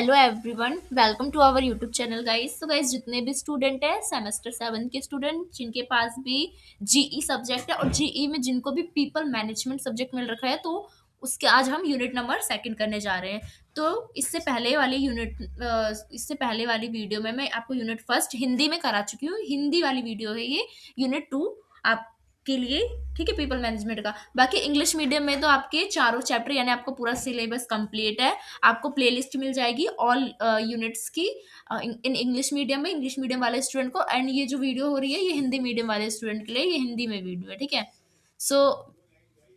Hello everyone, welcome to our YouTube channel guys. तो guys, जितने भी स्टूडेंट हैं सेमेस्टर 7 के स्टूडेंट जिनके पास भी जीई सब्जेक्ट है और जीई में जिनको भी पीपल मैनेजमेंट सब्जेक्ट मिल रखा है, तो उसके आज हम यूनिट नंबर सेकंड करने जा रहे हैं। तो इससे पहले वाली वीडियो में मैं आपको यूनिट फर्स्ट हिंदी में करा चुकी हूँ। हिंदी वाली वीडियो है ये, यूनिट 2 आपके लिए। ठीक है, पीपल मैनेजमेंट का। बाकी इंग्लिश मीडियम में तो आपके चारों चैप्टर यानी आपको पूरा सिलेबस कंप्लीट है। आपको प्लेलिस्ट मिल जाएगी ऑल यूनिट्स की इन इंग्लिश मीडियम में, इंग्लिश मीडियम वाले स्टूडेंट को। एंड ये जो वीडियो हो रही है ये हिंदी मीडियम वाले स्टूडेंट के लिए, ये हिंदी में वीडियो है। ठीक है, सो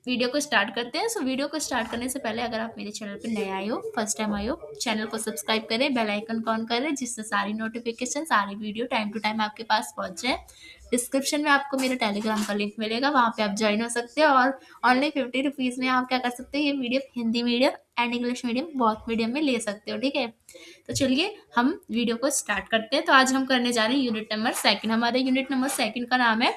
वीडियो को स्टार्ट करते हैं। वीडियो को स्टार्ट करने से पहले अगर आप मेरे चैनल पर नए आए हो, फर्स्ट टाइम आए हो, चैनल को सब्सक्राइब करें, बेल आइकन को ऑन करें, जिससे सारी नोटिफिकेशन, सारी वीडियो टाइम टू टाइम आपके पास पहुंच जाए। डिस्क्रिप्शन में आपको मेरे टेलीग्राम का लिंक मिलेगा, वहाँ पे आप ज्वाइन हो सकते हो और ओनली 50 रुपीज़ में आप क्या कर सकते हो, ये video Hindi medium and English medium both medium में ले सकते हो। ठीक है, तो चलिए हम वीडियो को स्टार्ट करते हैं। तो आज हम करने जा रहे हैं यूनिट नंबर सेकंड। हमारे यूनिट नंबर सेकंड का नाम है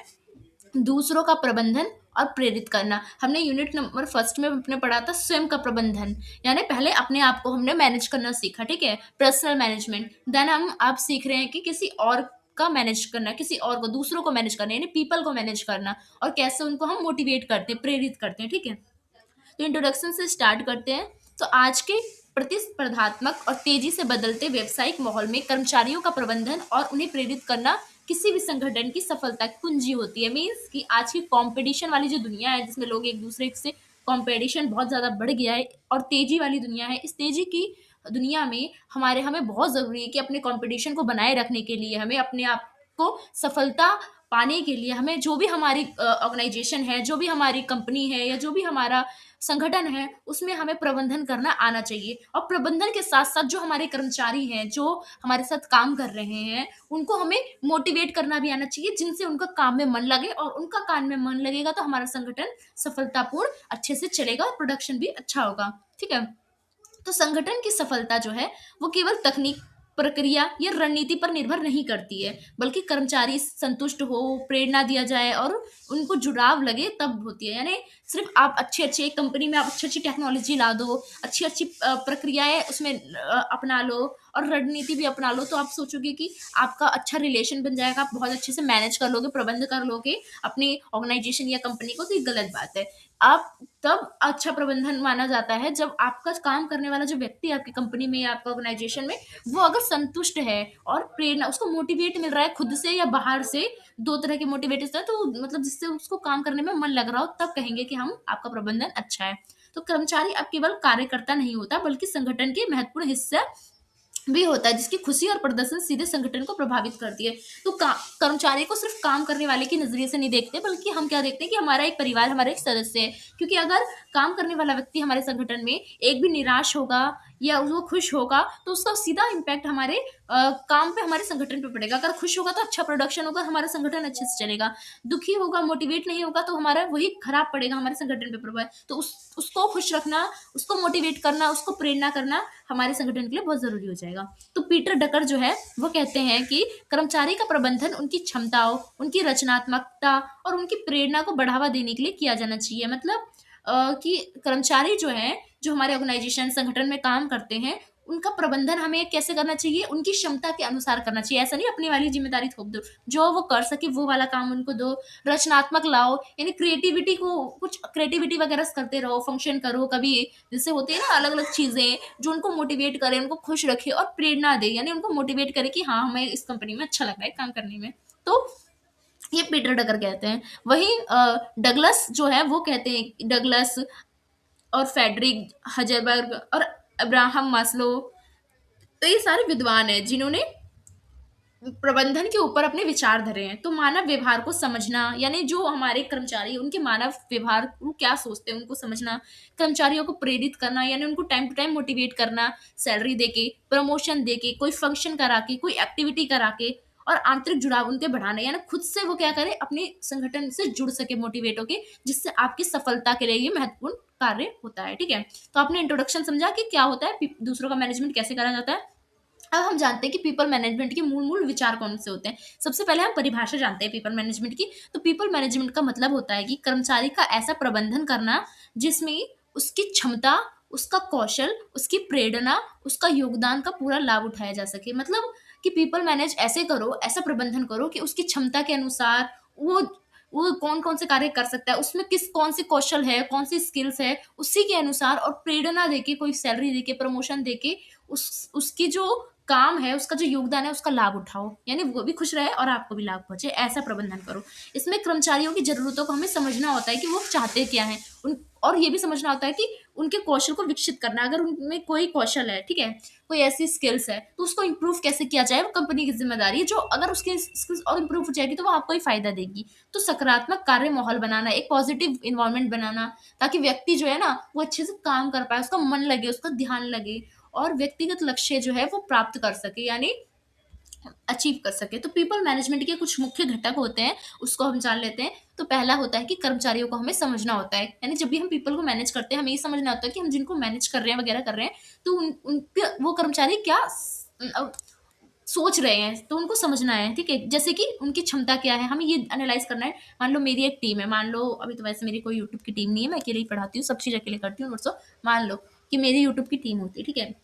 दूसरों का प्रबंधन और प्रेरित करना। हमने यूनिट नंबर फर्स्ट में अपने पढ़ा था स्वयं का प्रबंधन, यानी पहले अपने आप को हमने मैनेज करना सीखा। ठीक है, पर्सनल मैनेजमेंट। देन हम आप सीख रहे हैं कि किसी और का मैनेज करना, किसी और को, दूसरों को मैनेज करना, यानी पीपल को मैनेज करना, और कैसे उनको हम मोटिवेट करते हैं, प्रेरित करते हैं। ठीक है, तो इंट्रोडक्शन से स्टार्ट करते हैं। तो आज के प्रतिस्पर्धात्मक और तेजी से बदलते व्यवसायिक माहौल में कर्मचारियों का प्रबंधन और उन्हें प्रेरित करना किसी भी संगठन की सफलता की कुंजी होती है। मीन्स कि आज की कंपटीशन वाली जो दुनिया है, जिसमें लोग एक दूसरे से, कंपटीशन बहुत ज़्यादा बढ़ गया है और तेजी वाली दुनिया है। इस तेजी की दुनिया में हमें बहुत ज़रूरी है कि अपने कंपटीशन को बनाए रखने के लिए, हमें अपने आप को सफलता पाने के लिए, हमें जो भी हमारी ऑर्गेनाइजेशन है, जो भी हमारी कंपनी है, या जो भी हमारा संगठन है, उसमें हमें प्रबंधन करना आना चाहिए। और प्रबंधन के साथ साथ जो हमारे कर्मचारी हैं, जो हमारे साथ काम कर रहे हैं, उनको हमें मोटिवेट करना भी आना चाहिए, जिनसे उनका काम में मन लगे। और उनका काम में मन लगेगा तो हमारा संगठन सफलतापूर्ण अच्छे से चलेगा और प्रोडक्शन भी अच्छा होगा। ठीक है, तो संगठन की सफलता जो है वो केवल तकनीक, प्रक्रिया या रणनीति पर निर्भर नहीं करती है, बल्कि कर्मचारी संतुष्ट हो, प्रेरणा दिया जाए और उनको जुड़ाव लगे तब होती है। यानी सिर्फ आप अच्छे अच्छे एक कंपनी में आप अच्छी अच्छी टेक्नोलॉजी ला दो, अच्छी अच्छी प्रक्रियाएं उसमें अपना लो और रणनीति भी अपना लो, तो आप सोचोगे कि आपका अच्छा रिलेशन बन जाएगा, आप बहुत अच्छे से मैनेज कर लोगे, प्रबंध कर लोगे अपनी ऑर्गेनाइजेशन या कंपनी को। तो ये गलत बात है। आप तब अच्छा प्रबंधन माना जाता है जब आपका काम करने वाला जो व्यक्ति आपकी कंपनी में या आपका ऑर्गेनाइजेशन में, वो अगर संतुष्ट है और प्रेरणा, उसको मोटिवेट मिल रहा है खुद से या बाहर से, दो तरह के मोटिवेट है, तो मतलब जिससे उसको काम करने में मन लग रहा हो, तब कहेंगे कि हम आपका प्रबंधन अच्छा है। तो कर्मचारी अब केवल कार्यकर्ता नहीं होता, बल्कि संगठन के महत्वपूर्ण हिस्सा भी होता है, जिसकी खुशी और प्रदर्शन सीधे संगठन को प्रभावित करती है। तो कर्मचारी को सिर्फ काम करने वाले के नजरिए से नहीं देखते, बल्कि हम क्या देखते हैं कि हमारा एक परिवार, हमारा एक सदस्य है। क्योंकि अगर काम करने वाला व्यक्ति हमारे संगठन में एक भी निराश होगा या वो खुश होगा, तो उसका सीधा इम्पैक्ट हमारे काम पे, हमारे संगठन पे पड़ेगा। अगर खुश होगा तो अच्छा प्रोडक्शन होगा, हमारा संगठन अच्छे से चलेगा। दुखी होगा, मोटिवेट नहीं होगा, तो हमारा वही खराब पड़ेगा हमारे संगठन पे प्रभाव। तो उसको खुश रखना, उसको मोटिवेट करना, उसको प्रेरणा करना हमारे संगठन के लिए बहुत जरूरी हो जाएगा। तो पीटर डकर जो है वो कहते हैं कि कर्मचारी का प्रबंधन उनकी क्षमताओं, उनकी रचनात्मकता और उनकी प्रेरणा को बढ़ावा देने के लिए किया जाना चाहिए। मतलब कि कर्मचारी जो है, जो हमारे ऑर्गेनाइजेशन संगठन में काम करते हैं, उनका प्रबंधन हमें कैसे करना चाहिए, उनकी क्षमता के अनुसार करना चाहिए। ऐसा नहीं अपनी वाली जिम्मेदारी थोप दो, जो वो कर सके वो वाला काम उनको दो। रचनात्मक लाओ, यानी क्रिएटिविटी को, कुछ क्रिएटिविटी वगैरह करते रहो, फंक्शन करो कभी, जैसे होते हैं ना अलग अलग चीजें जो उनको मोटिवेट करे, उनको खुश रखे और प्रेरणा दे, यानी उनको मोटिवेट करे कि हाँ, हमें इस कंपनी में अच्छा लग रहा है काम करने में। तो ये पीटर डकर कहते हैं। वहीं डगलस जो है वो कहते हैं, डगलस और फेडरिक हजरबर्ग और अब्राहम मास्लो, तो ये सारे विद्वान हैं जिन्होंने प्रबंधन के ऊपर अपने विचार धरे हैं। तो मानव व्यवहार को समझना, यानी जो हमारे कर्मचारी हैं, उनके मानव व्यवहार, वो क्या सोचते हैं, उनको समझना, कर्मचारियों को प्रेरित करना, यानी उनको टाइम टू टाइम मोटिवेट करना, सैलरी देके, प्रमोशन देके, कोई फंक्शन करा के, कोई एक्टिविटी करा के, और आंतरिक जुड़ाव उनके बढ़ाना, यानी खुद से वो क्या करे, अपने संगठन से जुड़ सके मोटिवेट होके, जिससे आपकी सफलता के लिए ये महत्वपूर्ण कार्य होता है। ठीक है, तो आपने इंट्रोडक्शन समझा कि क्या होता है, दूसरों का मैनेजमेंट कैसे करा जाता है। अब हम जानते हैं कि पीपल मैनेजमेंट के मूल मूल विचार कौन से होते हैं। सबसे पहले हम परिभाषा जानते हैं पीपल मैनेजमेंट की। तो पीपल मैनेजमेंट का मतलब होता है कि कर्मचारी का ऐसा प्रबंधन करना जिसमें उसकी क्षमता उसका कौशल, उसकी प्रेरणा, उसका योगदान का पूरा लाभ उठाया जा सके। मतलब कि पीपल मैनेज ऐसे करो, ऐसा प्रबंधन करो कि उसकी क्षमता के अनुसार वो वो कौन-कौन से कार्य कर सकता है, उसमें कौन-से कौशल है, कौन-सी स्किल्स है, उसी के अनुसार और प्रेरणा देके, कोई सैलरी देके, प्रमोशन देके उसकी जो काम है, उसका जो योगदान है, उसका लाभ उठाओ। यानी वो भी खुश रहे और आपको भी लाभ पहुँचे, ऐसा प्रबंधन करो। इसमें कर्मचारियों की ज़रूरतों को हमें समझना होता है कि वो चाहते क्या हैं। उन और ये भी समझना होता है कि उनके कौशल को विकसित करना। अगर उनमें कोई कौशल है, ठीक है? कोई ऐसी स्किल्स है, तो उसको इम्प्रूव कैसे किया जाए, वो कंपनी की ज़िम्मेदारी है। जो अगर उसकी स्किल्स और इम्प्रूव हो जाएगी, तो वो आपको ही फ़ायदा देगी। तो सकारात्मक कार्य माहौल बनाना, एक पॉजिटिव एनवायरनमेंट बनाना, ताकि व्यक्ति जो है ना, वो अच्छे से काम कर पाए, उसका मन लगे, उसका ध्यान लगे और व्यक्तिगत लक्ष्य जो है वो प्राप्त कर सके, यानी अचीव कर सके। तो पीपल मैनेजमेंट के कुछ मुख्य घटक होते हैं, उसको हम जान लेते हैं। तो पहला होता है कि कर्मचारियों को हमें समझना होता है। यानी जब भी हम पीपल को मैनेज करते हैं, हमें ये समझना होता है कि हम जिनको मैनेज कर रहे हैं वगैरह कर रहे हैं, तो उनके वो कर्मचारी क्या सोच रहे हैं, तो उनको समझना है, ठीक है? जैसे कि उनकी क्षमता क्या है, हमें ये एनालाइज़ करना है। मान लो मेरी एक टीम है, मान लो अभी तो वैसे मेरी कोई यूट्यूब की टीम नहीं है, मैं अकेले ही पढ़ाती हूँ, सब चीज़ अकेले करती हूँ नोट्स। मान लो कि मेरी यूट्यूब की टीम होती है, ठीक है?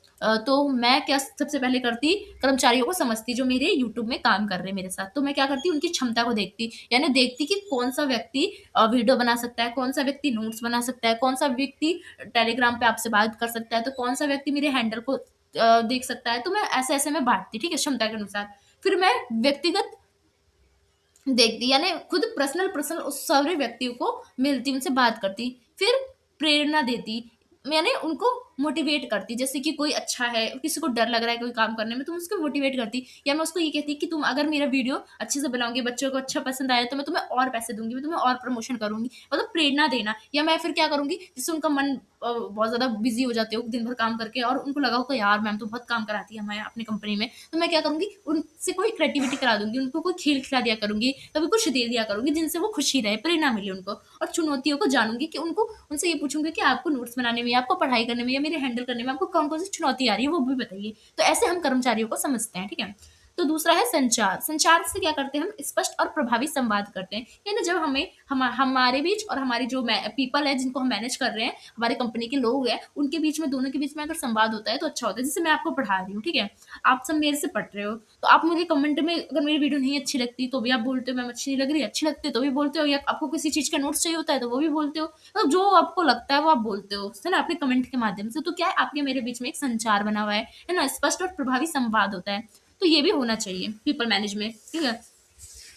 तो मैं क्या सबसे पहले करती, कर्मचारियों को समझती जो मेरे यूट्यूब में काम कर रहे हैं मेरे साथ। तो मैं क्या करती, उनकी क्षमता को देखती, यानी देखती कि कौन-सा व्यक्ति वीडियो बना सकता है, कौन-सा व्यक्ति नोट्स बना सकता है, कौन-सा व्यक्ति टेलीग्राम पे आपसे बात कर सकता है, तो कौन-सा व्यक्ति मेरे हैंडल को देख सकता है। तो मैं ऐसे-ऐसे मैं बाँटती, ठीक है? क्षमता के अनुसार। फिर मैं व्यक्तिगत देखती, यानी खुद पर्सनल उस सारे व्यक्तियों को मिलती, उनसे बात करती। फिर प्रेरणा देती, यानी उनको मोटिवेट करती। जैसे कि कोई अच्छा है, किसी को डर लग रहा है कोई काम करने में, तो मैं उसको मोटिवेट करती, या मैं उसको ये कहती कि तुम अगर मेरा वीडियो अच्छे से बनाओगे, बच्चों को अच्छा पसंद आया, तो मैं तुम्हें और पैसे दूँगी, मैं तुम्हें और प्रमोशन करूँगी। मतलब प्रेरणा देना। या मैं फिर क्या करूँगी, जिससे उनका मन बहुत ज़्यादा बिज़ी हो जाते हो दिन भर काम करके और उनको लगा होगा यार मैम तो बहुत काम कराती है हमें अपनी कंपनी में, तो मैं क्या करूँगी, उनसे कोई क्रिएटिविटी करा दूँगी, उनको कोई खेल खिला दिया करूँगी, कभी कुछ दे दिया करूँगी जिनसे वो खुशी रहे, प्रेरणा मिले उनको। और चुनौतियों को जानूँगी कि उनको, उनसे ये पूछूँगी कि आपको नोट्स बनाने में या आपको पढ़ाई करने में या मेरे हैंडल करने में आपको कौन-कौन सी चुनौती आ रही है, वो भी बताइए। तो ऐसे हम कर्मचारियों को समझते हैं, ठीक है? तो दूसरा है संचार। संचार से क्या करते हैं हम, स्पष्ट और प्रभावी संवाद करते हैं। यानी जब हमें हमारे बीच और हमारी जो पीपल है जिनको हम मैनेज कर रहे हैं, हमारे कंपनी के लोग हैं, उनके बीच में, दोनों के बीच में अगर संवाद होता है तो अच्छा होता है। जैसे मैं आपको पढ़ा रही हूँ, ठीक है? आप सब मेरे से पढ़ रहे हो, तो आप मुझे कमेंट में अगर मेरी वीडियो नहीं अच्छी लगती तो भी आप बोलते हो मैम अच्छी नहीं लग रही, अच्छी लगती है तो भी बोलते हो, या आपको किसी चीज़ का नोट्स चाहिए होता है तो वो भी बोलते हो। मतलब जो आपको लगता है वो आप बोलते हो, है ना? अपने कमेंट के माध्यम से। तो क्या है, आपके मेरे बीच में एक संचार बना हुआ है ना? स्पष्ट और प्रभावी संवाद होता है। तो ये भी होना चाहिए पीपल मैनेज में, ठीक है?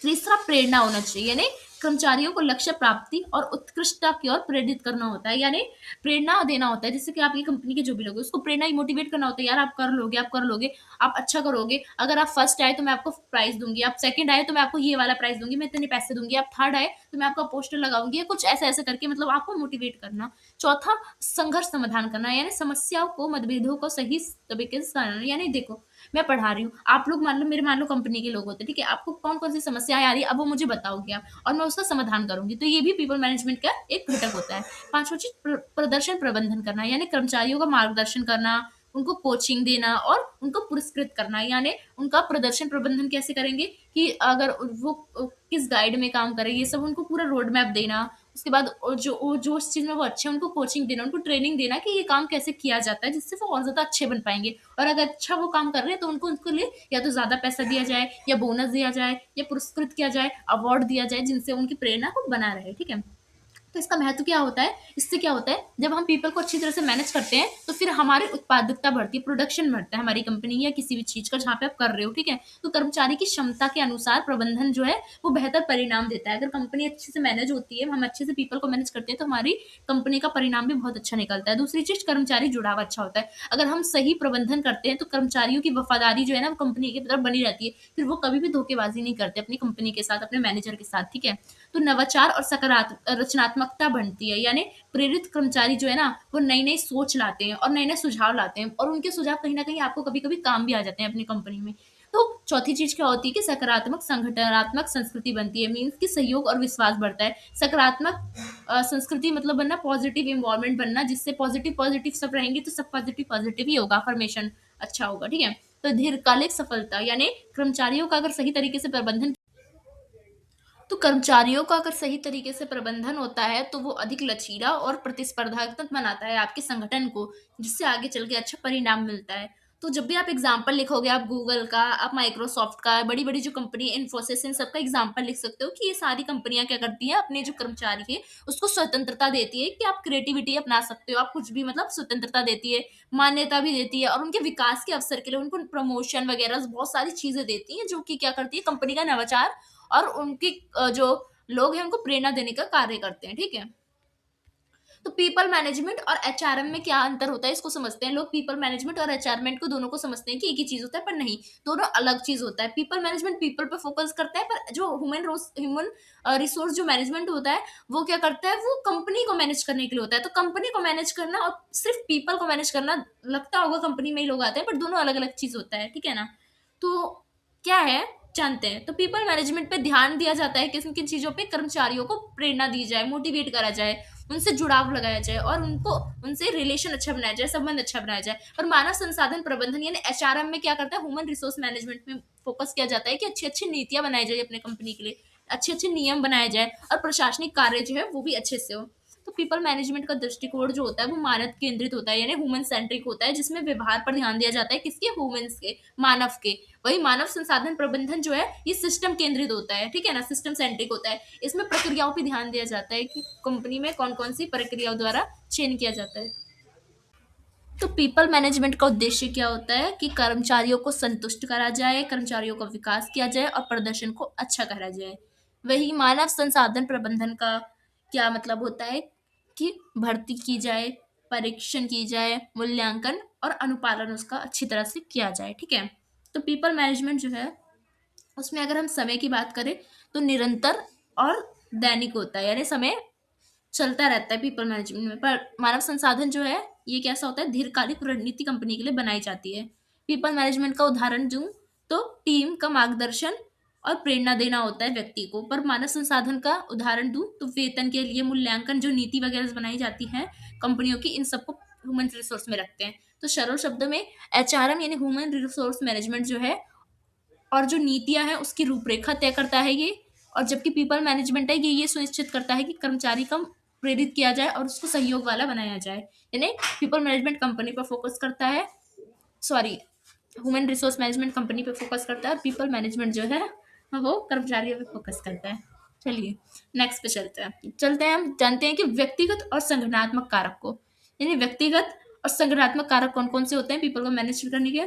तीसरा प्रेरणा होना चाहिए, यानी कर्मचारियों को लक्ष्य प्राप्ति और उत्कृष्टता की ओर प्रेरित करना होता है, यानी प्रेरणा देना होता है। जैसे कि आपकी कंपनी के जो भी लोग हैं, उसको प्रेरणा मोटिवेट करना होता है, यार आप कर लोगे, आप कर लोगे, आप अच्छा करोगे। अगर आप फर्स्ट आए तो मैं आपको प्राइज दूंगी, आप सेकंड आए तो मैं आपको ये वाला प्राइज दूंगी, मैं इतने पैसे दूंगी, आप थर्ड आए तो मैं आपका पोस्टर लगाऊंगी, या कुछ ऐसे ऐसे करके, मतलब आपको मोटिवेट करना। चौथा, संघर्ष समाधान करना, यानी समस्याओं को, मतभेदों को सही तरीके से सुलझाना। यानी देखो, मैं पढ़ा रही हूँ, आप लोग मान लो कंपनी के लोग होते हैं, ठीक है? आपको कौन-कौन सी समस्याएँ आ रही है, अब वो मुझे बताओगे आप, और मैं उसका समाधान करूँगी। तो ये भी पीपल मैनेजमेंट का एक घटक होता है। पाँचवाँ चीज़, प्रदर्शन प्रबंधन करना, यानी कर्मचारियों का मार्गदर्शन करना, उनको कोचिंग देना और उनको पुरस्कृत करना। यानी उनका प्रदर्शन प्रबंधन कैसे करेंगे कि अगर वो किस गाइड में काम करें, ये सब उनको पूरा रोड मैप देना। उसके बाद जो उस चीज़ में वो अच्छे हैं, उनको कोचिंग देना, उनको ट्रेनिंग देना कि ये काम कैसे किया जाता है, जिससे वो और ज़्यादा अच्छे बन पाएँगे। और अगर अच्छा वो काम कर रहे हैं तो उनको उनके लिए या तो ज़्यादा पैसा दिया जाए, या बोनस दिया जाए, या पुरस्कृत किया जाए, अवार्ड दिया जाए, जिनसे उनकी प्रेरणा को बना रहे, ठीक है? तो इसका महत्व क्या होता है? इससे क्या होता है, जब हम पीपल को अच्छी तरह से मैनेज करते हैं, तो फिर हमारी उत्पादकता बढ़ती है, प्रोडक्शन बढ़ता है हमारी कंपनी या किसी भी चीज़ का जहाँ पे आप कर रहे हो, ठीक है? तो कर्मचारी की क्षमता के अनुसार प्रबंधन जो है, वो बेहतर परिणाम देता है। अगर कंपनी अच्छे से मैनेज होती है, हम अच्छे से पीपल को मैनेज करते हैं, तो हमारी कंपनी का परिणाम भी बहुत अच्छा निकलता है। दूसरी चीज़, कर्मचारी जुड़ाव अच्छा होता है। अगर हम सही प्रबंधन करते हैं, तो कर्मचारियों की वफ़ादारी जो है ना, वो कंपनी की तरफ बनी रहती है। फिर वो कभी भी धोखेबाज़ी नहीं करते अपनी कंपनी के साथ, अपने मैनेजर के साथ, ठीक है? तो नवाचार और रचनात्मकता बढ़ती है, यानी प्रेरित कर्मचारी जो है ना, वो नई-नई सोच लाते हैं और नए-नए सुझाव लाते हैं, और उनके सुझाव कहीं न कहीं आपको कभी-कभी काम भी आ जाते हैं अपनी कंपनी में। तो चौथी चीज़ क्या होती है कि सकारात्मक संगठनात्मक संस्कृति बनती है, मीन्स कि सहयोग और विश्वास बढ़ता है। सकारात्मक संस्कृति मतलब बनना, पॉजिटिव एनवायरनमेंट बनना, जिससे पॉजिटिव सब रहेंगे तो सब पॉजिटिव ही होगा, अफ़र्मेशन अच्छा होगा, ठीक है? तो दीर्घकालिक सफलता, यानी कर्मचारियों का अगर सही तरीके से प्रबंधन तो कर्मचारियों का अगर सही तरीके से प्रबंधन होता है तो वो अधिक लचीला और प्रतिस्पर्धात्मक बनाता है आपके संगठन को, जिससे आगे चल के अच्छा परिणाम मिलता है। तो जब भी आप एग्जाम्पल लिखोगे, आप गूगल का, आप माइक्रोसॉफ्ट का, बड़ी बड़ी जो कंपनी इन्फोसिस, इन सबका एग्जाम्पल लिख सकते हो कि ये सारी कंपनियां क्या करती हैं, अपने जो कर्मचारी है उसको स्वतंत्रता देती है कि आप क्रिएटिविटी अपना सकते हो, आप कुछ भी, मतलब स्वतंत्रता देती है, मान्यता भी देती है, और उनके विकास के अवसर के लिए उनको प्रमोशन वगैरह बहुत सारी चीजें देती हैं, जो कि क्या करती है, कंपनी का नवाचार और उनकी जो लोग हैं उनको प्रेरणा देने का कार्य करते हैं। ठीक है। तो पीपल मैनेजमेंट और एचआरएम में क्या अंतर होता है, इसको समझते हैं। लोग पीपल मैनेजमेंट और एचआरमेंट को दोनों को समझते हैं कि एक ही चीज होता है, पर नहीं, दोनों अलग चीज होता है। पीपल मैनेजमेंट पीपल पे फोकस करता है, पर जो ह्यूमन रिसोर्स जो मैनेजमेंट होता है वो क्या करता है, वो कंपनी को मैनेज करने के लिए होता है। तो कंपनी को मैनेज करना और सिर्फ पीपल को मैनेज करना, लगता होगा कंपनी में ही लोग आते हैं, पर दोनों अलग अलग चीज होता है। ठीक है ना। तो क्या है, जानते हैं। तो पीपल मैनेजमेंट पे ध्यान दिया जाता है, किन किन चीजों पे कर्मचारियों को प्रेरणा दी जाए, मोटिवेट करा जाए, उनसे जुड़ाव लगाया जाए और उनको उनसे रिलेशन अच्छा बनाया जाए, संबंध अच्छा बनाया जाए। और मानव संसाधन प्रबंधन यानी एचआरएम में क्या करता है, ह्यूमन रिसोर्स मैनेजमेंट में फोकस किया जाता है कि अच्छी अच्छी नीतियां बनाई जाए अपने कंपनी के लिए, अच्छे अच्छे नियम बनाए जाए और प्रशासनिक कार्य जो है वो भी अच्छे से हो। तो पीपल मैनेजमेंट का दृष्टिकोण जो होता है वो मानव केंद्रित होता है, यानी ह्यूमन सेंट्रिक होता है, जिसमें व्यवहार पर ध्यान दिया जाता है, किसके, ह्यूमंस के, मानव के। वही मानव संसाधन प्रबंधन जो है ये सिस्टम केंद्रित होता है। ठीक है ना, सिस्टम सेंट्रिक होता है। इसमें प्रक्रियाओं पे ध्यान दिया जाता है कि कंपनी में कौन कौन सी प्रक्रियाओं द्वारा चयन किया जाता है। तो पीपल मैनेजमेंट का उद्देश्य क्या होता है कि कर्मचारियों को संतुष्ट करा जाए, कर्मचारियों का विकास किया जाए और प्रदर्शन को अच्छा करा जाए। वही मानव संसाधन प्रबंधन का क्या मतलब होता है कि भर्ती की जाए, परीक्षण की जाए, मूल्यांकन और अनुपालन उसका अच्छी तरह से किया जाए। ठीक है। तो पीपल मैनेजमेंट जो है उसमें अगर हम समय की बात करें तो निरंतर और दैनिक होता है, यानी समय चलता रहता है पीपल मैनेजमेंट में। पर मानव संसाधन जो है ये कैसा होता है, दीर्घकालिक रणनीति कंपनी के लिए बनाई जाती है। पीपल मैनेजमेंट का उदाहरण दूं तो टीम का मार्गदर्शन और प्रेरणा देना होता है व्यक्ति को। पर मानव संसाधन का उदाहरण दूं तो वेतन के लिए मूल्यांकन, जो नीति वगैरह बनाई जाती है कंपनियों की, इन सबको ह्यूमन रिसोर्स में रखते हैं। तो सरल शब्दों में एचआरएम यानी ह्यूमन रिसोर्स मैनेजमेंट जो है और जो नीतियां हैं उसकी रूपरेखा तय करता है ये। और जबकि पीपल मैनेजमेंट है ये सुनिश्चित करता है कि कर्मचारी का प्रेरित किया जाए और उसको सहयोग वाला बनाया जाए। यानी पीपल मैनेजमेंट कंपनी पर फोकस करता है, sorry, human resource management company पे फोकस करता है, और पीपल मैनेजमेंट जो है वो कर्मचारियों पे फोकस करता है। चलिए नेक्स्ट पे चलते हैं हम जानते हैं कि व्यक्तिगत और संगठनात्मक कारक को, यानी व्यक्तिगत और संगठनात्मक कारक कौन कौन से होते हैं पीपल को मैनेज करने के।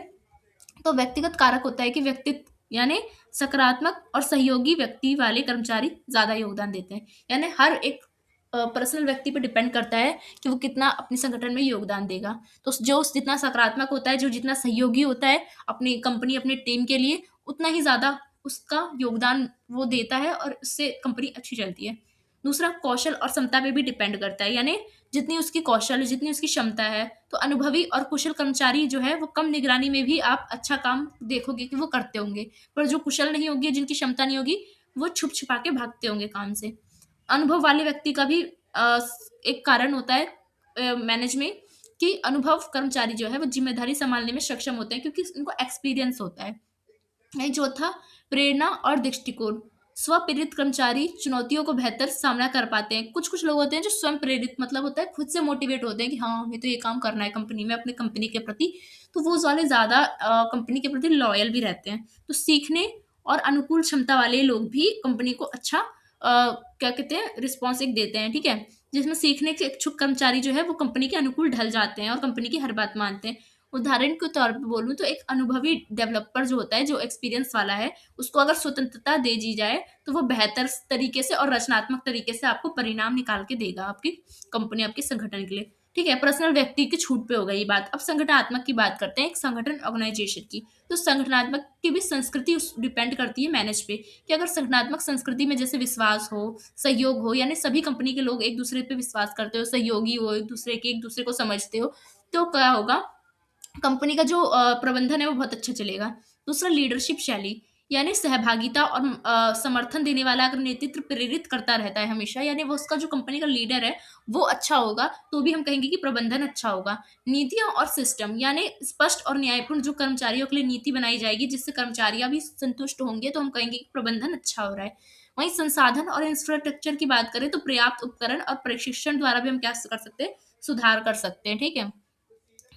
तो व्यक्तिगत कारक होता है कि व्यक्तित्व, यानी सकारात्मक और सहयोगी व्यक्ति वाले कर्मचारी ज्यादा योगदान देते हैं। यानी हर एक पर्सनल व्यक्ति पर डिपेंड करता है कि वो कितना अपने संगठन में योगदान देगा। तो जो जितना सकारात्मक होता है, जो जितना सहयोगी होता है अपनी कंपनी, अपने टीम के लिए, उतना ही ज्यादा उसका योगदान वो देता है और उससे कंपनी अच्छी चलती है। दूसरा, कौशल और क्षमता पे भी डिपेंड करता है, यानी जितनी उसकी कौशल, जितनी उसकी क्षमता है। तो अनुभवी और कुशल कर्मचारी जो है वो कम निगरानी में भी आप अच्छा काम देखोगे कि वो करते होंगे। पर जो कुशल नहीं होगी, जिनकी क्षमता नहीं होगी, वो छुप छुपा के भागते होंगे काम से। अनुभव वाले व्यक्ति का भी एक कारण होता है मैनेज में, कि अनुभव कर्मचारी जो है वो जिम्मेदारी संभालने में सक्षम होते हैं क्योंकि उनको एक्सपीरियंस होता है। नहीं, चौथा, प्रेरणा और दृष्टिकोण। स्व प्रेरित कर्मचारी चुनौतियों को बेहतर सामना कर पाते हैं। कुछ कुछ लोग होते हैं जो स्वयं प्रेरित, मतलब होता है खुद से मोटिवेट होते हैं कि हाँ हमें तो ये काम करना है कंपनी में, अपने कंपनी के प्रति। तो वो वाले ज्यादा कंपनी के प्रति लॉयल भी रहते हैं। तो सीखने और अनुकूल क्षमता वाले लोग भी कंपनी को अच्छा क्या कहते हैं, रिस्पॉन्स एक देते हैं। ठीक है। जिसमें सीखने के इच्छुक कर्मचारी जो है वो कंपनी के अनुकूल ढल जाते हैं और कंपनी की हर बात मानते हैं। उदाहरण के तौर पे बोलूँ तो एक अनुभवी डेवलपर जो होता है, जो एक्सपीरियंस वाला है, उसको अगर स्वतंत्रता दे दी जाए तो वो बेहतर तरीके से और रचनात्मक तरीके से आपको परिणाम निकाल के देगा आपकी कंपनी, आपके संगठन के लिए। ठीक है। पर्सनल व्यक्ति की छूट पे हो गई बात। अब संगठनात्मक की बात करते हैं, एक संगठन ऑर्गेनाइजेशन की। तो संगठनात्मक की भी संस्कृति डिपेंड करती है मैनेज पे, कि अगर संगठनात्मक संस्कृति में जैसे विश्वास हो, सहयोग हो, यानी सभी कंपनी के लोग एक दूसरे पे विश्वास करते हो, सहयोगी हो, एक दूसरे को समझते हो, तो क्या होगा, कंपनी का जो प्रबंधन है वो बहुत अच्छा चलेगा। दूसरा, लीडरशिप शैली, यानी सहभागिता और समर्थन देने वाला अगर नेतृत्व प्रेरित करता रहता है हमेशा, यानी वो उसका जो कंपनी का लीडर है वो अच्छा होगा, तो भी हम कहेंगे कि प्रबंधन अच्छा होगा। नीतियां और सिस्टम, यानी स्पष्ट और न्यायपूर्ण जो कर्मचारियों के लिए नीति बनाई जाएगी जिससे कर्मचारियां भी संतुष्ट होंगे, तो हम कहेंगे कि प्रबंधन अच्छा हो रहा है। वहीं संसाधन और इंफ्रास्ट्रक्चर की बात करें तो पर्याप्त उपकरण और प्रशिक्षण द्वारा भी हम क्या कर सकते हैं, सुधार कर सकते हैं। ठीक है,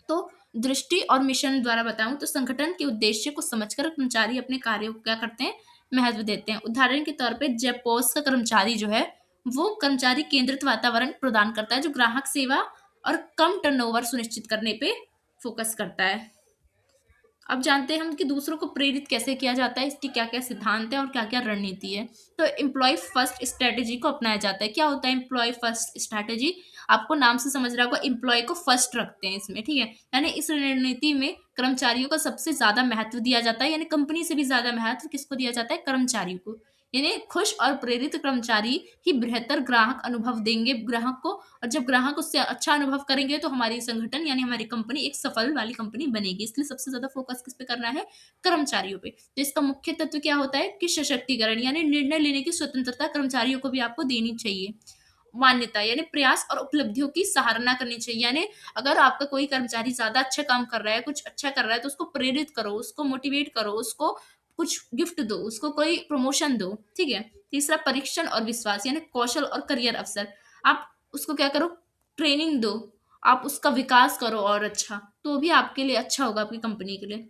तो दृष्टि और मिशन द्वारा बताऊं तो संगठन के उद्देश्य को समझकर कर्मचारी अपने कार्यों को क्या करते हैं, महत्व देते हैं। उदाहरण के तौर पे जेपॉस का कर्मचारी जो है वो कर्मचारी केंद्रित वातावरण प्रदान करता है जो ग्राहक सेवा और कम टर्नओवर सुनिश्चित करने पे फोकस करता है। अब जानते हैं हम कि दूसरों को प्रेरित कैसे किया जाता है, इसकी क्या क्या सिद्धांत है और क्या क्या रणनीति है। तो एम्प्लॉय फर्स्ट स्ट्रेटेजी को अपनाया जाता है। क्या होता है एम्प्लॉय फर्स्ट स्ट्रेटेजी? आपको नाम से समझ रहा होगा, एम्प्लॉय को फर्स्ट रखते हैं इसमें। ठीक है, यानी इस रणनीति में कर्मचारियों को सबसे ज्यादा महत्व दिया जाता है, यानी कंपनी से भी ज्यादा महत्व किसको दिया जाता है, कर्मचारियों को। यानी खुश और प्रेरित कर्मचारी ही बेहतर ग्राहक अनुभव देंगे ग्राहक को, और जब ग्राहक उससे अच्छा अनुभव करेंगे तो हमारी संगठन यानी हमारी कंपनी एक सफल वाली कंपनी बनेगी। इसलिए सबसे ज्यादा फोकस किस पे करना है, कर्मचारियों पे। तो इसका मुख्य तत्व क्या होता है कि सशक्तिकरण, यानी निर्णय लेने की स्वतंत्रता कर्मचारियों को भी आपको देनी चाहिए। मान्यता, यानी प्रयास और उपलब्धियों की सराहना करनी चाहिए। यानी अगर आपका कोई कर्मचारी ज्यादा अच्छा काम कर रहा है, कुछ अच्छा कर रहा है, तो उसको प्रेरित करो, उसको मोटिवेट करो, उसको कुछ गिफ्ट दो, उसको कोई प्रमोशन दो। ठीक है, तीसरा परीक्षण और विश्वास, यानी कौशल और करियर अवसर। आप उसको क्या करो, ट्रेनिंग दो, आप उसका विकास करो और अच्छा, तो भी आपके लिए अच्छा होगा, आपकी कंपनी के लिए।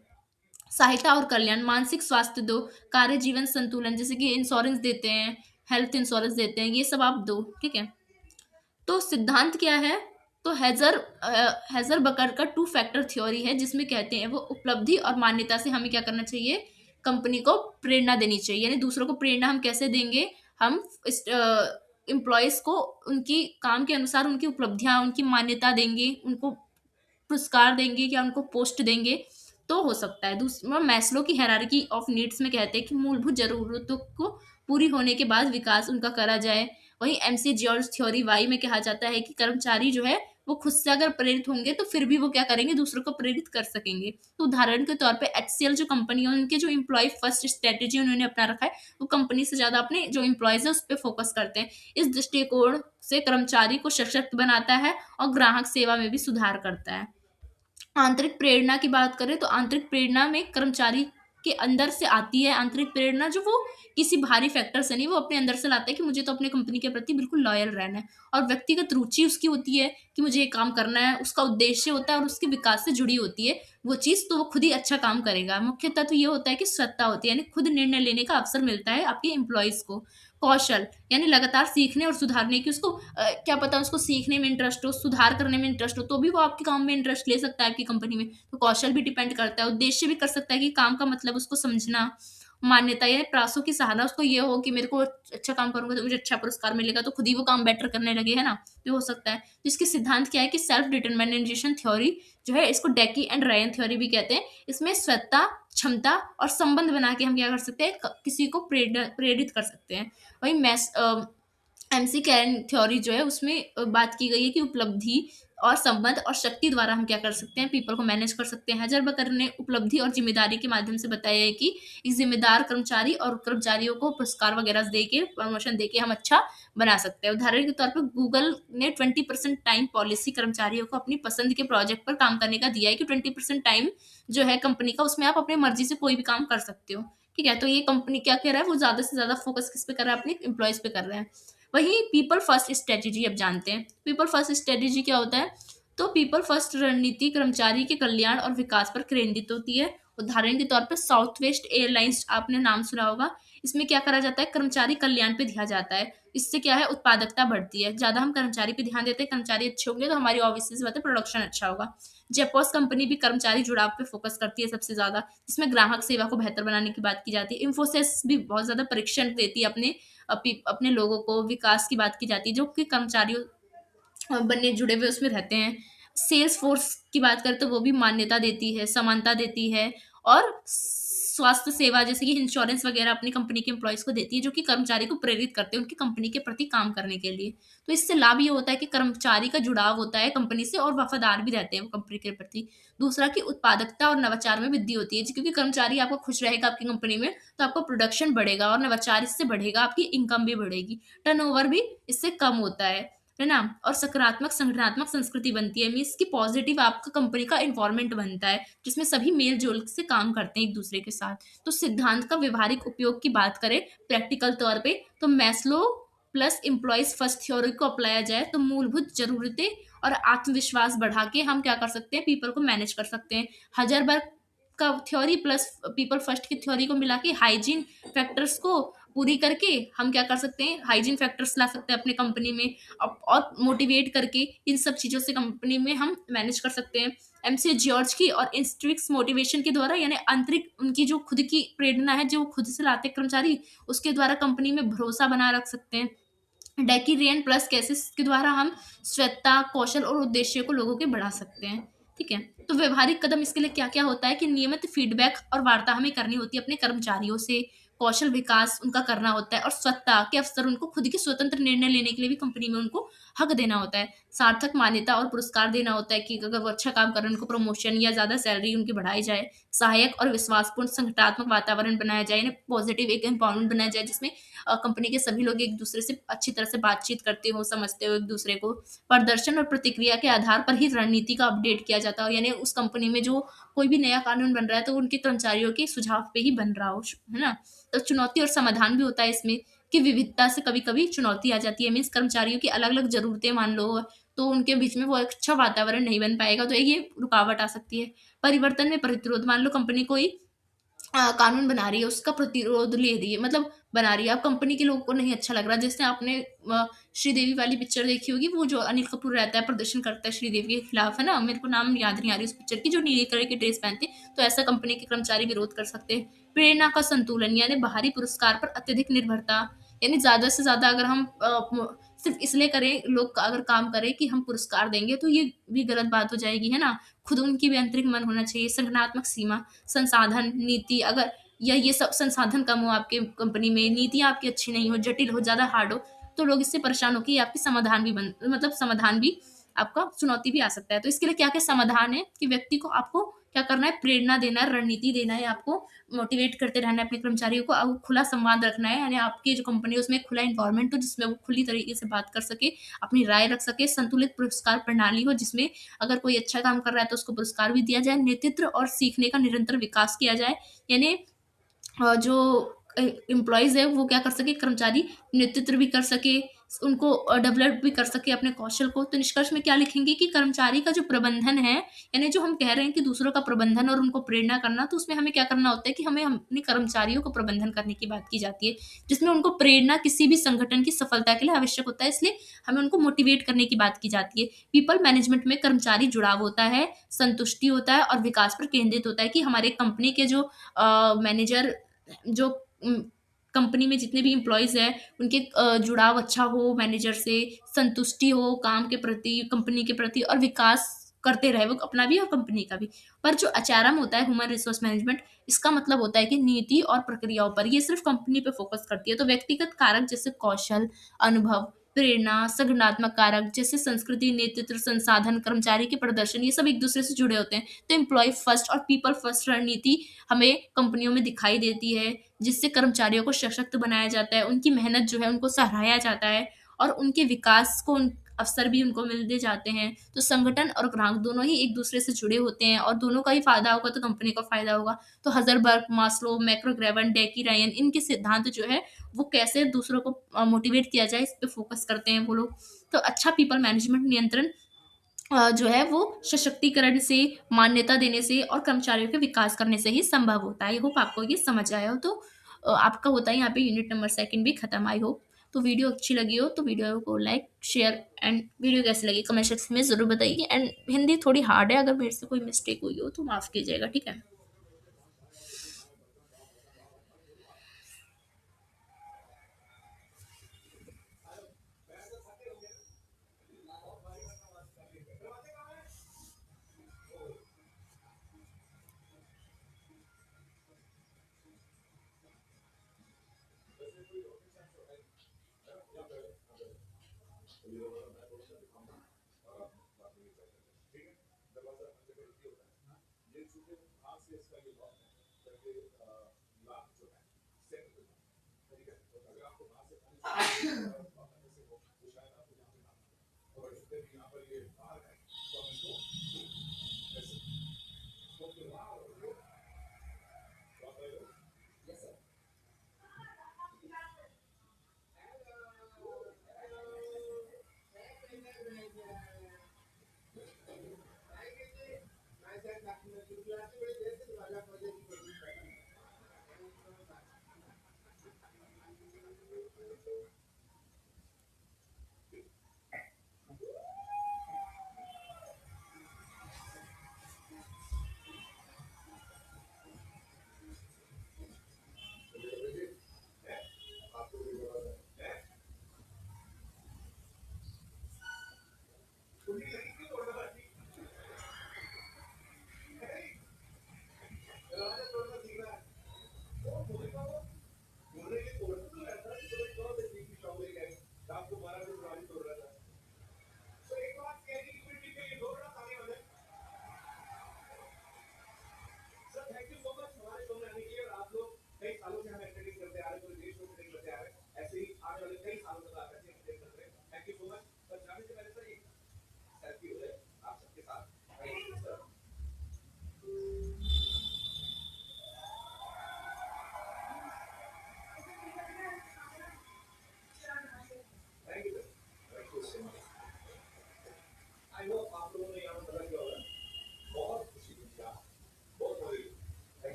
सहायता और कल्याण, मानसिक स्वास्थ्य दो, कार्य जीवन संतुलन, जैसे कि इंश्योरेंस देते हैं, हेल्थ इंश्योरेंस देते हैं, ये सब आप दो। ठीक है, तो सिद्धांत क्या है, तो हैजर बकर का टू फैक्टर थ्योरी है, जिसमें कहते हैं वो उपलब्धि और मान्यता से हमें क्या करना चाहिए, कंपनी को प्रेरणा देनी चाहिए। यानी दूसरों को प्रेरणा हम कैसे देंगे, हम एम्प्लॉयज को उनकी काम के अनुसार उनकी उपलब्धियां, उनकी मान्यता देंगे, उनको पुरस्कार देंगे या उनको पोस्ट देंगे, तो हो सकता है। दूसरा मैस्लो की हायरार्की ऑफ नीड्स में कहते हैं कि मूलभूत जरूरतों को पूरी होने के बाद विकास उनका करा जाए। वहीं एमसी जॉर्ज थ्योरी वाई में कहा जाता है कि कर्मचारी जो है वो खुद से अगर प्रेरित होंगे तो फिर भी वो क्या करेंगे, दूसरों को प्रेरित कर सकेंगे। तो उदाहरण के तौर पे एचसीएल जो कंपनी है, उनके जो एम्प्लॉय फर्स्ट स्ट्रेटेजी उन्होंने अपना रखा है, वो कंपनी से ज्यादा अपने जो एम्प्लॉयज है उस पर फोकस करते हैं। इस दृष्टिकोण से कर्मचारी को सशक्त बनाता है और ग्राहक सेवा में भी सुधार करता है। आंतरिक प्रेरणा की बात करें तो आंतरिक प्रेरणा में कर्मचारी के अंदर से आती है। आंतरिक प्रेरणा जो वो किसी बाहरी फैक्टर से नहीं, वो अपने अंदर से लाता है कि मुझे तो अपने कंपनी के प्रति बिल्कुल लॉयल रहना है। और व्यक्तिगत रुचि उसकी होती है कि मुझे ये काम करना है, उसका उद्देश्य होता है और उसके विकास से जुड़ी होती है वो चीज़, तो वो खुद ही अच्छा काम करेगा। मुख्य तत्व ये होता है कि सत्ता होती है, यानी खुद निर्णय लेने का अवसर मिलता है आपके एम्प्लॉयज को। कौशल, यानी लगातार सीखने और सुधारने की, उसको क्या पता उसको सीखने में इंटरेस्ट हो, सुधार करने में इंटरेस्ट हो, तो भी वो आपके काम में इंटरेस्ट ले सकता है आपकी कंपनी में। तो कौशल भी डिपेंड करता है, उद्देश्य भी कर सकता है कि काम का मतलब उसको समझना। मान्यता, यानी प्रयासों की सराहना, उसको ये हो कि मेरे को अच्छा काम करूंगा तो मुझे अच्छा पुरस्कार मिलेगा, तो खुद ही वो काम बेटर करने लगे, है ना, तो हो सकता है। तो इसके सिद्धांत क्या है कि सेल्फ डिटरमिनेशन थ्योरी जो है, इसको डेकी एंड रायन थ्योरी भी कहते हैं। इसमें सत्ता, क्षमता और संबंध बना के हम क्या कर सकते हैं, किसी को प्रेरित कर सकते हैं। वही मैस एमसी कैरन थ्योरी जो है उसमें बात की गई है कि उपलब्धि और संबंध और शक्ति द्वारा हम क्या कर सकते हैं, पीपल को मैनेज कर सकते हैं। हजर बकर ने उपलब्धि और जिम्मेदारी के माध्यम से बताया है कि एक जिम्मेदार कर्मचारी और कर्मचारियों को पुरस्कार वगैरह दे के, प्रमोशन दे के हम अच्छा बना सकते हैं। उदाहरण के तौर पर गूगल ने 20% टाइम पॉलिसी कर्मचारियों को अपनी पसंद के प्रोजेक्ट पर काम करने का दिया है कि 20% टाइम जो है कंपनी का, उसमें आप अपनी मर्जी से कोई भी काम कर सकते हो। ठीक है, तो ये कंपनी क्या कर रहा है, वो ज्यादा से ज्यादा फोकस किस पे कर रहा है, अपने एम्प्लॉयज पे कर रहा है। वही पीपल फर्स्ट स्ट्रेटेजी अब जानते हैं। पीपल फर्स्ट स्ट्रेटेजी क्या होता है, तो पीपल फर्स्ट रणनीति कर्मचारी के कल्याण और विकास पर केंद्रित होती है। उदाहरण के तौर पर साउथ वेस्ट एयरलाइंस, आपने नाम सुना होगा। इसमें क्या करा जाता है, कर्मचारी कल्याण पे ध्यान जाता है। इससे क्या है, उत्पादकता बढ़ती है। ज्यादा हम कर्मचारी पे ध्यान देते हैं, कर्मचारी अच्छे होंगे तो हमारी ऑब्वियसली सी बात है प्रोडक्शन अच्छा होगा। जेपॉस कंपनी भी कर्मचारी जुड़ाव पे फोकस करती है सबसे ज्यादा, जिसमें ग्राहक सेवा को बेहतर बनाने की बात की जाती है। इन्फोसिस भी बहुत ज्यादा परीक्षण देती है अपने लोगों को, विकास की बात की जाती है, जो कि कर्मचारियों बनने जुड़े हुए उसमें रहते हैं। सेल्स फोर्स की बात करें तो वो भी मान्यता देती है, समानता देती है, और स्वास्थ्य सेवा जैसे कि इंश्योरेंस वगैरह अपनी कंपनी के एम्प्लॉयज को देती है, जो कि कर्मचारी को प्रेरित करते हैं उनकी कंपनी के प्रति काम करने के लिए। तो इससे लाभ ये होता है कि कर्मचारी का जुड़ाव होता है कंपनी से और वफादार भी रहते हैं वो कंपनी के प्रति। दूसरा कि उत्पादकता और नवाचार में वृद्धि होती है, क्योंकि कर्मचारी आपका खुश रहेगा आपकी कंपनी में, तो आपका प्रोडक्शन बढ़ेगा और नवाचार इससे बढ़ेगा, आपकी इनकम भी बढ़ेगी, टर्नओवर भी इससे कम होता है। है ना? और सकारात्मक संगठनात्मक संस्कृति बनती है, मीन्स कि पॉजिटिव आपका कंपनी का एनवायरनमेंट बनता है, जिसमें सभी मेल-जोल से काम करते हैं एक-दूसरे के साथ। तो सिद्धांत का व्यवहारिक उपयोग की बात करें प्रैक्टिकल तौर पे, तो Maslow plus employees first theory को अपनाया जाए, तो मूलभूत ज़रूरतें और आत्मविश्वास बढ़ा के हम क्या कर सकते हैं, पीपल को मैनेज कर सकते हैं। हाइजेनबर्ग का थ्योरी प्लस पीपल फर्स्ट की थ्योरी को मिला के हाइजीन फैक्टर्स को पूरी करके हम क्या कर सकते हैं, हाइजीन फैक्टर्स ला सकते हैं अपनी कंपनी में, और मोटिवेट करके इन सब चीज़ों से कंपनी में हम मैनेज कर सकते हैं। एमसी जॉर्ज की और इंस्ट्रिक्स मोटिवेशन के द्वारा, यानी आंतरिक उनकी जो खुद की प्रेरणा है, जो वो खुद से लाते हैं कर्मचारी, उसके द्वारा कंपनी में भरोसा बनाए रख सकते हैं। डेकीरियन प्लस केसेस के द्वारा हम स्वच्छता, कौशल और उद्देश्य को लोगों के बढ़ा सकते हैं। ठीक है? तो व्यवहारिक कदम इसके लिए क्या-क्या होता है कि नियमित फीडबैक और वार्ता हमें करनी होती है अपने कर्मचारियों से, कौशल विकास उनका करना होता है, और स्वच्छता के अवसर उनको खुद के स्वतंत्र निर्णय लेने के लिए भी कंपनी में उनको हक देना होता है। सार्थक मान्यता और पुरस्कार देना होता है कि अगर वो अच्छा काम कर रहे हैं, उनको प्रमोशन या ज़्यादा सैलरी उनकी बढ़ाई जाए। सहायक और विश्वासपूर्ण संगठनात्मक वातावरण बनाया जाए, यानी पॉजिटिव एक एनवायरनमेंट बनाया जाए, जिसमें कंपनी के सभी लोग एक-दूसरे से अच्छी तरह से बातचीत करते हो, समझते हो एक-दूसरे को। प्रदर्शन और प्रतिक्रिया के आधार पर ही रणनीति का अपडेट किया जाता हो, यानी उस कंपनी में जो कोई भी नया कानून बन रहा है, तो उनके कर्मचारियों के सुझाव पे ही बन रहा हो, है ना? तो चुनौती और समाधान भी होता है इसमें, कि विविधता से कभी-कभी चुनौती आ जाती है, मीन्स कर्मचारियों की अलग-अलग ज़रूरतें मान लो, तो उनके बीच में वो एक अच्छा वातावरण नहीं बन पाएगा, तो ये रुकावट आ सकती है। परिवर्तन में प्रतिरोध, मान लो कंपनी कोई कानून बना रही है, उसका प्रतिरोध ले रही है, मतलब बना रही है। अब कंपनी के लोगों को नहीं अच्छा लग रहा। जैसे आपने श्रीदेवी वाली पिक्चर देखी होगी, वो जो अनिल कपूर रहता है, प्रदर्शन करता है श्रीदेवी के खिलाफ, है ना? मेरे को नाम याद नहीं आ रही उस पिक्चर की, जो नीले कलर की ड्रेस पहनते, तो ऐसा कंपनी के कर्मचारी विरोध कर सकते हैं। प्रेरणा का संतुलन, यानी बाहरी पुरस्कार पर अत्यधिक निर्भरता, यानी ज़्यादा से ज़्यादा अगर हम सिर्फ़ इसलिए करें, लोग अगर काम करें कि हम पुरस्कार देंगे, तो ये भी गलत बात हो जाएगी, है ना? खुद उनकी भी आंतरिक मन होना चाहिए। संगठनात्मक सीमा, संसाधन, नीति, अगर या ये सब संसाधन कम हो आपके कंपनी में, नीतियाँ आपकी अच्छी नहीं हो, जटिल हो, ज़्यादा हार्ड हो, तो लोग इससे परेशान होके आपके समाधान भी बन मतलब समाधान भी आपका चुनौती भी आ सकता है। तो इसके लिए क्या-क्या समाधान है कि व्यक्ति को आपको क्या करना है, प्रेरणा देना है, रणनीति देना है, आपको मोटिवेट करते रहना है अपने कर्मचारियों को, खुला संवाद रखना है, यानी आपकी जो कंपनी है उसमें एक खुला एनवायरनमेंट हो, जिसमें वो खुली तरीके से बात कर सके, अपनी राय रख सके, संतुलित पुरस्कार प्रणाली हो, जिसमें अगर कोई अच्छा काम कर रहा है तो उसको पुरस्कार भी दिया जाए, नेतृत्व और सीखने का निरंतर विकास किया जाए, यानी जो एम्प्लॉइज़ है वो क्या कर सके, कर्मचारी नेतृत्व भी कर सके, उनको डेवलप भी कर सके अपने कौशल को। तो निष्कर्ष में क्या लिखेंगे कि कर्मचारी का जो प्रबंधन है, यानी जो हम कह रहे हैं कि दूसरों का प्रबंधन और उनको प्रेरणा करना, तो उसमें हमें क्या करना होता है कि हमें अपने कर्मचारियों को प्रबंधन करने की बात की जाती है, जिसमें उनको प्रेरणा किसी भी संगठन की सफलता के लिए आवश्यक होता है, इसलिए हमें उनको मोटिवेट करने की बात की जाती है। पीपल मैनेजमेंट में कर्मचारी जुड़ाव होता है, संतुष्टि होता है और विकास पर केंद्रित होता है, कि हमारे कंपनी के जो मैनेजर, जो कंपनी में जितने भी एम्प्लॉइज़ हैं, उनके जुड़ाव अच्छा हो मैनेजर से, संतुष्टि हो काम के प्रति, कंपनी के प्रति, और विकास करते रहे वो अपना भी और कंपनी का भी। पर जो एचआरएम होता है, ह्यूमन रिसोर्स मैनेजमेंट, इसका मतलब होता है कि नीति और प्रक्रियाओं पर, ये सिर्फ़ कंपनी पे फ़ोकस करती है। तो व्यक्तिगत कारक जैसे कौशल, अनुभव, प्रेरणा, संगठनात्मक कारक जैसे संस्कृति, नेतृत्व, संसाधन, कर्मचारी के प्रदर्शन, ये सब एक-दूसरे से जुड़े होते हैं। तो एम्प्लॉयी फर्स्ट और पीपल फर्स्ट रणनीति हमें कंपनियों में दिखाई देती है, जिससे कर्मचारियों को सशक्त बनाया जाता है, उनकी मेहनत जो है उनको सराहाया जाता है, और उनके विकास को अवसर भी उनको मिलते जाते हैं। तो संगठन और ग्राहक दोनों ही एक-दूसरे से जुड़े होते हैं, और दोनों का ही फ़ायदा होगा तो कंपनी को फ़ायदा होगा। तो हज़रबर्ग, मास्लो, मैक्रोग्रेवन, डेकी रायन, इनके सिद्धांत जो है वो कैसे दूसरों को मोटिवेट किया जाए, इस पे फ़ोकस करते हैं वो लोग। तो अच्छा पीपल मैनेजमेंट नियंत्रण जो है वो सशक्तिकरण से, मान्यता देने से और कर्मचारियों के विकास करने से ही संभव होता है। आई होप आपको ये समझ आया हो। तो आपका होता है यहाँ पे यूनिट नंबर 2 भी खत्म, आई होप। तो वीडियो अच्छी लगी हो तो वीडियो को लाइक, शेयर, एंड वीडियो कैसी लगी कमेंट सेक्शन में ज़रूर बताइए। एंड हिंदी थोड़ी हार्ड है, अगर मेरे से कोई मिस्टेक हुई हो तो माफ़ कीजिएगा, ठीक है?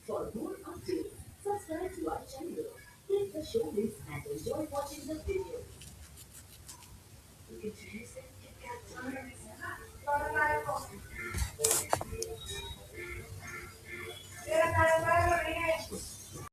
For more updates, subscribe to our channel, click the show links and enjoy watching the video.